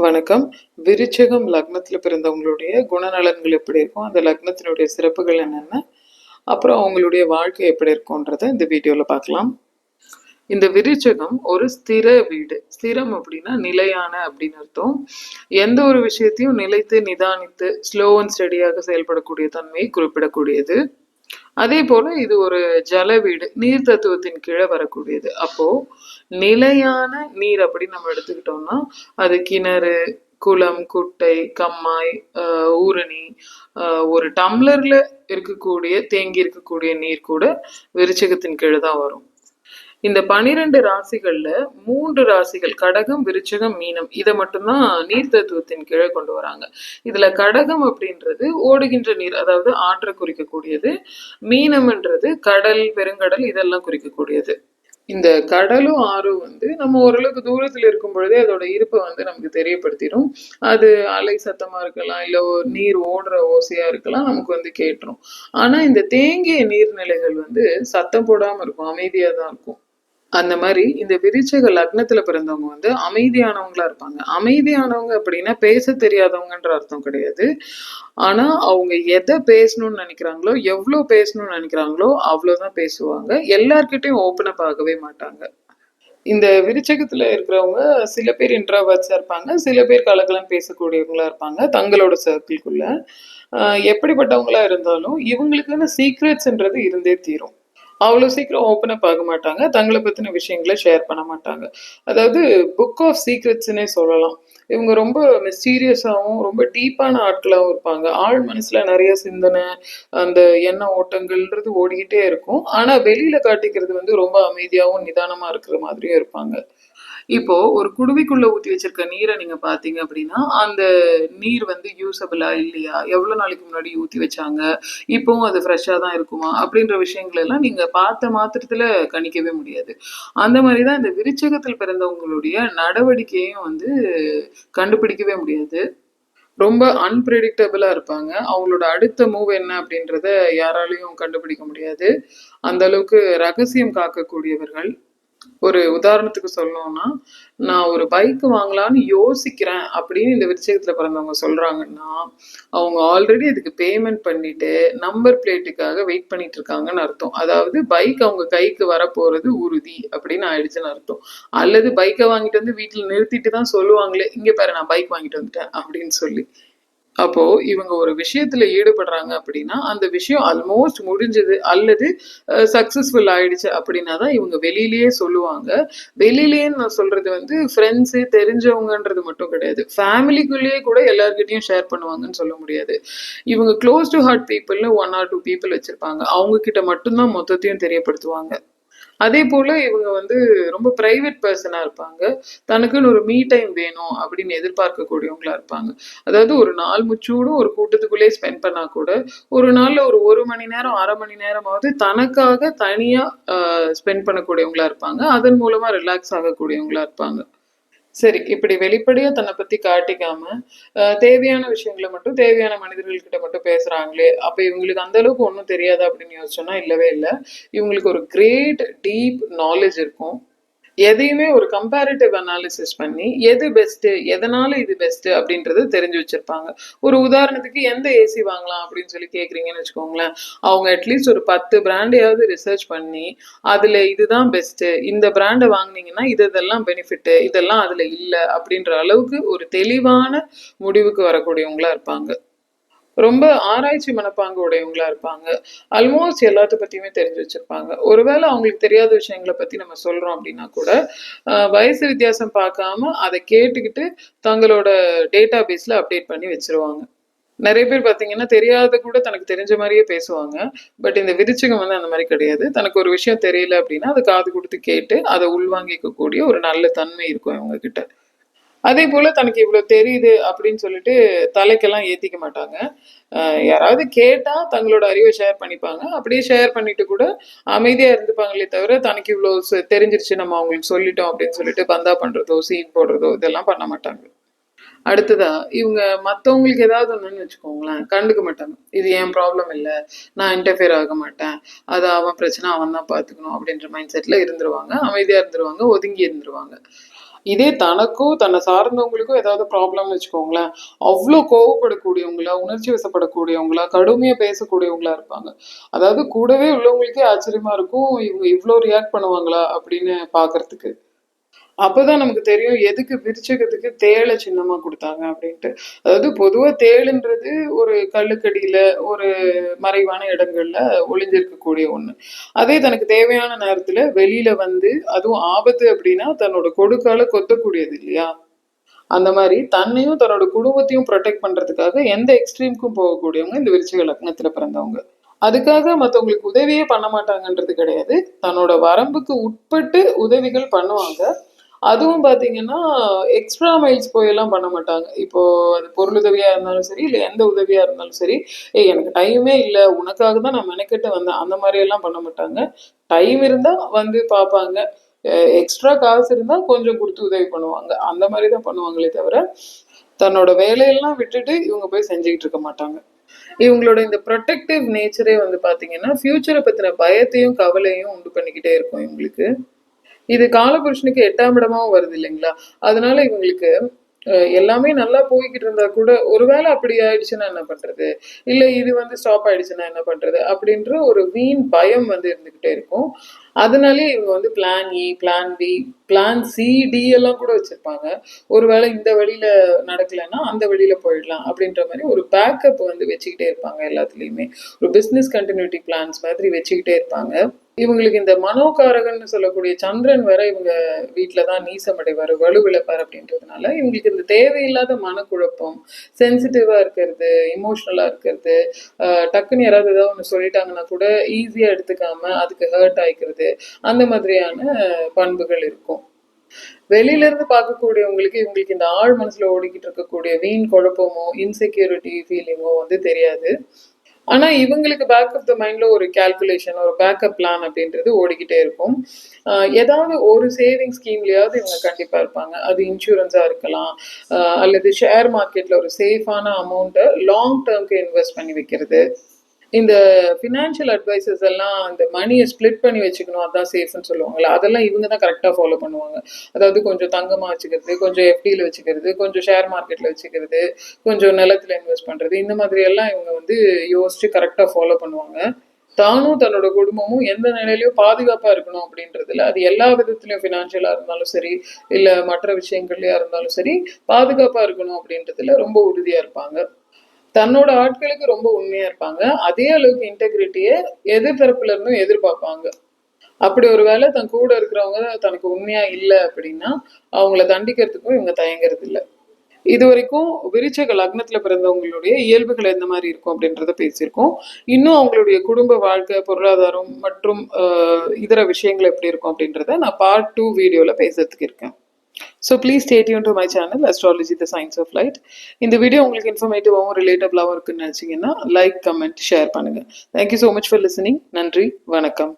வணக்கம். விருச்சிகம் லக்னத்துல பிறந்தவங்களுடைய குணநலன்கள் எப்படி இருக்கும், அந்த லக்னத்தினுடைய சிறப்புகள் என்னென்ன, அப்புறம் அவங்களுடைய வாழ்க்கை எப்படி இருக்கும்ன்றத இந்த வீடியோல பார்க்கலாம். இந்த விருச்சகம் ஒரு ஸ்திர வீடு. ஸ்திரம் அப்படின்னா நிலையான அப்படின்னு அர்த்தம். எந்த ஒரு விஷயத்தையும் நிலைத்து நிதானித்து ஸ்லோ அண்ட் ஸ்டெடியாக செயல்படக்கூடிய தன்மையை குறிப்பிடக்கூடியது. அதே போல இது ஒரு ஜல வீடு, நீர் தத்துவத்தின் கீழே வரக்கூடியது. அப்போ நிலையான நீர் அப்படின்னு நம்ம எடுத்துக்கிட்டோம்னா அது கிணறு, குளம், குட்டை, கம்மாய், ஊரணி, ஒரு டம்ளர்ல இருக்கக்கூடிய தேங்கி இருக்கக்கூடிய நீர் கூட விருச்சகத்தின் கீழே தான் வரும். இந்த 12 ராசிகள்ல 3 ராசிகள் கடகம், விருச்சகம், மீனம் இதை மட்டும்தான் நீர் தத்துவத்தின் கீழே கொண்டு வராங்க. இதுல கடகம் அப்படின்றது ஓடுகின்ற நீர், அதாவது ஆற்றை குறிக்கக்கூடியது. மீனம்ன்றது கடல், பெருங்கடல் இதெல்லாம் குறிக்கக்கூடியது. இந்த கடலும் ஆறும் நம்ம ஓரளவுக்கு தூரத்துல இருக்கும் பொழுதே அதோட இருப்பை நமக்கு தெரியப்படுத்திடும். அது அலை சத்தமா இருக்கலாம், இல்ல நீர் ஓடுற ஓசையா இருக்கலாம், நமக்கு கேட்டுரும். ஆனா இந்த தேங்கிய நீர்நிலைகள் சத்தம் போடாம இருக்கும், அமைதியா தான் இருக்கும். அந்த மாதிரி இந்த விருச்சிக லக்னத்துல பிறந்தவங்க அமைதியானவங்களா இருப்பாங்க. அமைதியானவங்க அப்படின்னா பேச தெரியாதவங்கன்ற அர்த்தம் கிடையாது. ஆனா அவங்க எதை பேசணும்னு நினைக்கிறாங்களோ, எவ்வளவு பேசணும்னு நினைக்கிறாங்களோ அவ்வளவுதான் பேசுவாங்க. எல்லார்கிட்டையும் ஓப்பன் அப் ஆகவே மாட்டாங்க. இந்த விருச்சகத்துல இருக்கிறவங்க சில பேர் இன்ட்ரோவர்ட்ஸா இருப்பாங்க, சில பேர் கலகலன்னு பேசக்கூடியவங்களா இருப்பாங்க தங்களோட சர்க்கிள்குள்ள. எப்படிப்பட்டவங்களா இருந்தாலும் இவங்களுக்குன்னு சீக்ரெட்ஸ்ன்றது இருந்தே தீரும். அவ்வளோ சீக்கிரம் ஓப்பன் அப் ஆக மாட்டாங்க, தங்களை பத்தின விஷயங்களை ஷேர் பண்ண மாட்டாங்க. அதாவது புக் ஆஃப் சீக்ரெட்ஸ்னே சொல்லலாம். இவங்க ரொம்ப மிஸ்டீரியஸாகவும் ரொம்ப டீப்பான ஆட்களாகவும் இருப்பாங்க. ஆழ் மனசுல நிறைய சிந்தனை, அந்த எண்ண ஓட்டங்கள்ன்றது ஓடிக்கிட்டே இருக்கும். ஆனா வெளியில காட்டிக்கிறது ரொம்ப அமைதியாகவும் நிதானமா இருக்கிற மாதிரியும் இருப்பாங்க. இப்போ ஒரு குடுவைக்குள்ள ஊத்தி வச்சிருக்க நீரை நீங்க பாத்தீங்க அப்படின்னா அந்த நீர் யூசபிளா இல்லையா, எவ்வளவு நாளைக்கு முன்னாடி ஊத்தி வச்சாங்க, இப்பவும் அது ஃப்ரெஷ்ஷா தான் இருக்குமா அப்படின்ற விஷயங்கள் எல்லாம் நீங்க பார்த்த மாத்திரத்துல கணிக்கவே முடியாது. அந்த மாதிரிதான் இந்த விருச்சகத்தில் பிறந்தவங்களுடைய நடவடிக்கையும் கண்டுபிடிக்கவே முடியாது. ரொம்ப அன்பிரெடிக்டபிளா இருப்பாங்க. அவங்களோட அடுத்த மூவ் என்ன அப்படின்றத யாராலையும் கண்டுபிடிக்க முடியாது. அந்த அளவுக்கு ரகசியம் காக்கக்கூடியவர்கள். ஒரு உதாரணத்துக்கு சொல்லணும்னா, நான் ஒரு பைக் வாங்கலான்னு யோசிக்கிறேன் அப்படின்னு இந்த விருச்சிகத்துல பிறந்தவங்க சொல்றாங்கன்னா, அவங்க ஆல்ரெடி இதுக்கு பேமெண்ட் பண்ணிட்டு நம்பர் பிளேட்டுக்காக வெயிட் பண்ணிட்டு இருக்காங்கன்னு அர்த்தம். அதாவது பைக் அவங்க கைக்கு வரப்போறது உறுதி அப்படின்னு ஆயிடுச்சுன்னு அர்த்தம். அல்லது பைக்கை வாங்கிட்டு வீட்டுல நிறுத்திட்டு தான் சொல்லுவாங்களே, இங்க பாரு நான் பைக் வாங்கிட்டு வந்துட்டேன் அப்படின்னு சொல்லி. அப்போ இவங்க ஒரு விஷயத்துல ஈடுபடுறாங்க அப்படின்னா அந்த விஷயம் ஆல்மோஸ்ட் முடிஞ்சது அல்லது சக்சஸ்ஃபுல் ஆயிடுச்சு அப்படின்னா தான் இவங்க வெளியிலேயே சொல்லுவாங்க. வெளியிலேயே நான் சொல்றது ஃப்ரெண்ட்ஸு தெரிஞ்சவங்கன்றது மட்டும் கிடையாது, ஃபேமிலிக்குள்ளேயே கூட எல்லார்கிட்டையும் ஷேர் பண்ணுவாங்கன்னு சொல்ல முடியாது. இவங்க க்ளோஸ் டு ஹார்ட் பீப்புள்னு 1 or 2 பீப்புள் வச்சிருப்பாங்க. அவங்க கிட்ட மட்டும்தான் மொத்தத்தையும் தெரியப்படுத்துவாங்க. அதே போல இவங்க ரொம்ப பிரைவேட் பர்சனா இருப்பாங்க. தனக்குன்னு ஒரு மீ டைம் வேணும் அப்படின்னு எதிர்பார்க்கக்கூடியவங்களா இருப்பாங்க. அதாவது ஒரு நாள் முச்சூடும் ஒரு கூட்டத்துக்குள்ளேயே ஸ்பெண்ட் பண்ணா கூட ஒரு நாள்ல ஒரு மணி நேரம், அரை மணி நேரமாவது தனக்காக தனியா ஸ்பெண்ட் பண்ணக்கூடியவங்களா இருப்பாங்க. அதன் மூலமா ரிலாக்ஸ் ஆகக்கூடியவங்களா இருப்பாங்க. சரி, இப்படி வெளிப்படையா தன்னை பத்தி காட்டிக்காம தேவையான விஷயங்களை மட்டும் தேவையான மனிதர்கள் கிட்ட மட்டும் பேசுறாங்களே, அப்ப இவங்களுக்கு அந்த அளவுக்கு ஒன்றும் தெரியாது அப்படின்னு யோசிச்சோம்னா இல்லவே இல்லை. இவங்களுக்கு ஒரு கிரேட் டீப் நாலேஜ் இருக்கும். எதையுமே ஒரு கம்பேரிட்டிவ் அனாலிசிஸ் பண்ணி எது பெஸ்ட், எதனால இது பெஸ்ட் அப்படின்றது தெரிஞ்சு வச்சிருப்பாங்க. ஒரு உதாரணத்துக்கு எந்த ஏசி வாங்கலாம் அப்படின்னு சொல்லி கேக்குறீங்கன்னு வச்சுக்கோங்களேன், அவங்க அட்லீஸ்ட் ஒரு 10 பிராண்டையாவது ரிசர்ச் பண்ணி அதுல இதுதான் பெஸ்ட், இந்த பிராண்டை வாங்கினீங்கன்னா இதெல்லாம் பெனிஃபிட், இதெல்லாம் அதுல இல்லை அப்படின்ற அளவுக்கு ஒரு தெளிவான முடிவுக்கு வரக்கூடியவங்களா இருப்பாங்க. ரொம்ப ஆராய்ச்சி மனப்பாங்கு உடையவங்களா இருப்பாங்க. ஆல்மோஸ்ட் எல்லாத்த பத்தியுமே தெரிஞ்சு வச்சிருப்பாங்க. ஒருவேளை அவங்களுக்கு தெரியாத விஷயங்களை பத்தி நம்ம சொல்றோம் அப்படின்னா கூட வயசு வித்தியாசம் பார்க்காம அதை கேட்டுக்கிட்டு தங்களோட டேட்டா பேஸ்ல அப்டேட் பண்ணி வச்சிருவாங்க. நிறைய பேர் பாத்தீங்கன்னா தெரியாத கூட தனக்கு தெரிஞ்ச மாதிரியே பேசுவாங்க. பட் இந்த விருச்சிகம் அந்த மாதிரி கிடையாது. தனக்கு ஒரு விஷயம் தெரியல அப்படின்னா அதை காது கொடுத்து கேட்டு அதை உள்வாங்கிக்க கூடிய ஒரு நல்ல தன்மை இருக்கும் இவங்க கிட்ட. அதே போல தனக்கு இவ்வளவு தெரியுது அப்படின்னு சொல்லிட்டு தலைக்கெல்லாம் ஏத்திக்க மாட்டாங்க. யாராவது கேட்டா தங்களோட அறிவை ஷேர் பண்ணிப்பாங்க. அப்படியே ஷேர் பண்ணிட்டு கூட அமைதியா இருந்துப்பாங்களே தவிர தனக்கு இவ்வளவு தெரிஞ்சிருச்சு நம்ம அவங்களுக்கு சொல்லிட்டோம் அப்படின்னு சொல்லிட்டு பந்தா பண்றதோ சீன் போடுறதோ இதெல்லாம் பண்ண மாட்டாங்க. அடுத்ததா இவங்க மத்தவங்களுக்கு ஏதாவது ஒண்ணுன்னு வச்சுக்கோங்களேன், கண்டுக்க மாட்டாங்க. இது என் ப்ராப்ளம் இல்லை, நான் இன்டர்ஃபியர் ஆக மாட்டேன், அது அவன் பிரச்சனை அவன் தான் பாத்துக்கணும் அப்படின்ற மைண்ட் செட்ல இருந்துருவாங்க. அமைதியா இருந்துருவாங்க, ஒதுங்கி இருந்துருவாங்க. இதே தனக்கோ தன்னை சார்ந்தவங்களுக்கோ ஏதாவது ப்ராப்ளம்னு வச்சுக்கோங்களேன், அவ்வளோ கோவப்படக்கூடியவங்களா, உணர்ச்சி வசப்படக்கூடியவங்களா, கடுமையா பேசக்கூடியவங்களா இருப்பாங்க. அதாவது கூடவே உள்ளவங்களுக்கே ஆச்சரியமா இருக்கும், இவங்க இவ்வளோ ரியாக்ட் பண்ணுவாங்களா அப்படின்னு பார்க்கறதுக்கு. அப்பதான் நமக்கு தெரியும் எதுக்கு விருச்சகத்துக்கு தேளை சின்னமா குடுத்தாங்க அப்படின்ட்டு. அதாவது பொதுவா தேளுன்றது ஒரு கல்லுக்கடியில, ஒரு மறைவான இடங்கள்ல ஒளிஞ்சிருக்கக்கூடிய ஒண்ணு. அதே தனக்கு தேவையான நேரத்துல வெளியில வந்து, அதுவும் ஆபத்து அப்படின்னா தன்னோட கொடுக்கால கொத்தக்கூடியது இல்லையா? அந்த மாரி தன்னையும் தன்னோட குடும்பத்தையும் புரொடெக்ட் பண்றதுக்காக எந்த எக்ஸ்ட்ரீம்க்கும் போகக்கூடியவங்க இந்த விருச்சிக லக்னத்துல பிறந்தவங்க. அதுக்காக மத்தவங்களுக்கு உதவியே பண்ண மாட்டாங்கன்றது கிடையாது. தன்னோட வரம்புக்கு உட்பட்டு உதவிகள் பண்ணுவாங்க. அதுவும் பார்த்தீங்கன்னா, எக்ஸ்ட்ரா மைல்ஸ் போயெல்லாம் பண்ண மாட்டாங்க. இப்போ அது பொருளுதவியா இருந்தாலும் சரி, இல்ல எந்த உதவியா இருந்தாலும் சரி, "ஏய் எனக்கு டைமே இல்ல. உனக்காக தான் நான் மெனக்கெட்டு வந்தேன்." அந்த மாரியெல்லாம் பண்ண மாட்டாங்க. டைம் இருந்தா வந்து பார்ப்பாங்க. எக்ஸ்ட்ரா காசு இருந்தா கொஞ்சம் குடுத்து உதவி பண்ணுவாங்க. அந்த மாரி தான் பண்ணுவாங்களே தவிர, தன்னோட வேலையெல்லாம் விட்டுட்டு இவங்க போய் செஞ்சுகிட்டு இருக்க மாட்டாங்க. இவங்களோட இந்த ப்ரொடெக்டிவ் நேச்சரே வந்து பார்த்தீங்கன்னா, ஃபியூச்சர பத்தின பயத்தையும், கவலையும் உண்டு பண்ணிக்கிட்டே இருக்கும் இவங்களுக்கு. இது காலபுருஷனுக்கு 8ஆம் இடமாவும் வருது இல்லைங்களா? அதனால இவங்களுக்கு எல்லாமே நல்லா போய்க்கிட்டு இருந்தா கூட, ஒருவேளை அப்படி ஆயிடுச்சுன்னா என்ன பண்றது? இல்ல இது வந்து ஸ்டாப் ஆயிடுச்சுன்னா என்ன பண்றது? அப்படின்ற ஒரு வீண் பயம் வந்து இருந்துகிட்டே இருக்கும். அதனாலயே இவங்க வந்து plan A, plan B, plan C, D எல்லாம் கூட வச்சிருப்பாங்க. ஒருவேளை இந்த வழியில நடக்கலைன்னா, அந்த வழியில போயிடலாம் அப்படின்ற மாரி ஒரு பேக்கப் வந்து வச்சுக்கிட்டே இருப்பாங்க எல்லாத்துலயுமே. ஒரு பிசினஸ் கன்டினியூட்டி பிளான்ஸ் மாதிரி வச்சுக்கிட்டே இருப்பாங்க. இவங்களுக்கு இந்த மனோகாரகன்னு சொல்லக்கூடிய சந்திரன் வேற இவங்க வீட்டில தான் நீசமடைவார், வலுவிழப்பார் அப்படின்றதுனால இவங்களுக்கு இந்த தேவையில்லாத மனக்குழப்பம், சென்சிட்டிவா இருக்கிறது, இமோஷனலா இருக்கிறது, டக்குன்னு யாராவது ஏதாவது ஒன்று சொல்லிட்டாங்கன்னா கூட ஈஸியா எடுத்துக்காம அதுக்கு ஹர்ட் ஆயிக்கிறது, அந்த மாதிரியான பண்புகள் இருக்கும். வெளியில இருந்து பார்க்கக்கூடியவங்களுக்கு இவங்களுக்கு இந்த ஆழ் மனசுல ஓடிக்கிட்டு இருக்கக்கூடிய வீண் குழப்பமோ, இன்செக்யூரிட்டி ஃபீலிங்கோ வந்து தெரியாது. ஆனா இவங்களுக்கு பேக் ஆஃப் த மைண்ட்ல ஒரு கால்குலேஷன், ஒரு பேக்கப் பிளான் அப்படின்றது ஓடிக்கிட்டே இருக்கும். ஏதாவது ஒரு சேவிங் ஸ்கீம்லயாவது இவங்க கண்டிப்பா இருப்பாங்க. அது இன்சூரன்ஸா இருக்கலாம், அல்லது ஷேர் மார்க்கெட்ல ஒரு சேஃபான அமௌண்ட்டை லாங் டேர்ம்க்கு இன்வெஸ்ட் பண்ணி வைக்கிறது. இந்த ஃபினான்ஷியல் அட்வைசர்ஸ் எல்லாம் அந்த மணியை ஸ்ப்ளிட் பண்ணி வச்சுக்கணும், அதான் சேஃப்னு சொல்லுவாங்கல்ல, அதெல்லாம் இவங்க தான் கரெக்டாக ஃபாலோ பண்ணுவாங்க. அதாவது கொஞ்சம் தங்கமாக வச்சுக்கிறது, கொஞ்சம் எஃப்டியில் வச்சுக்கிறது, கொஞ்சம் ஷேர் மார்க்கெட்டில் வச்சுக்கிறது, கொஞ்சம் நிலத்தில் இன்வெஸ்ட் பண்ணுறது, இந்த மாதிரி எல்லாம் இவங்க வந்து யோசிச்சு கரெக்டாக ஃபாலோ பண்ணுவாங்க. தானும் தன்னோட குடும்பமும் எந்த நிலையிலையும் பாதுகாப்பா இருக்கணும் அப்படின்றதுல, அது எல்லா விதத்திலையும் ஃபினான்ஷியலா இருந்தாலும் சரி, இல்ல மற்ற விஷயங்கள்லயா இருந்தாலும் சரி, பாதுகாப்பா இருக்கணும் அப்படின்றதுல ரொம்ப உறுதியா இருப்பாங்க. தன்னோட ஆட்களுக்கு ரொம்ப உண்மையா இருப்பாங்க. அதே அளவுக்கு இன்டெகிரிட்டிய எதிர்த்தரப்புல இருந்தும் எதிர்பார்ப்பாங்க. அப்படி ஒரு வேளை தன் கூட இருக்கிறவங்க தனக்கு உண்மையா இல்ல அப்படின்னா, அவங்கள தண்டிக்கிறதுக்கும் இவங்க தயங்குறது இல்ல. இதுவரைக்கும் விருச்சக லக்னத்துல பிறந்தவங்களுடைய இயல்புகள் எந்த மாதிரி இருக்கும் அப்படின்றத பேசியிருக்கோம். இன்னும் அவங்களுடைய குடும்ப வாழ்க்கை, பொருளாதாரம் மற்றும் இதர விஷயங்கள் எப்படி இருக்கும் அப்படின்றத நான் பார்ட் 2 வீடியோல பேசுறதுக்கு இருக்கேன். So please stay tuned to my channel astrology the science of light. இந்த வீடியோ உங்களுக்கு இன்ஃபர்மேட்டிவாகவும் ரிலேட்டபிளாகவும் இருக்குன்னு நினச்சிங்கன்னா லைக், கமெண்ட், ஷேர் பண்ணுங்கள். Thank you so much for listening. நன்றி, வணக்கம்.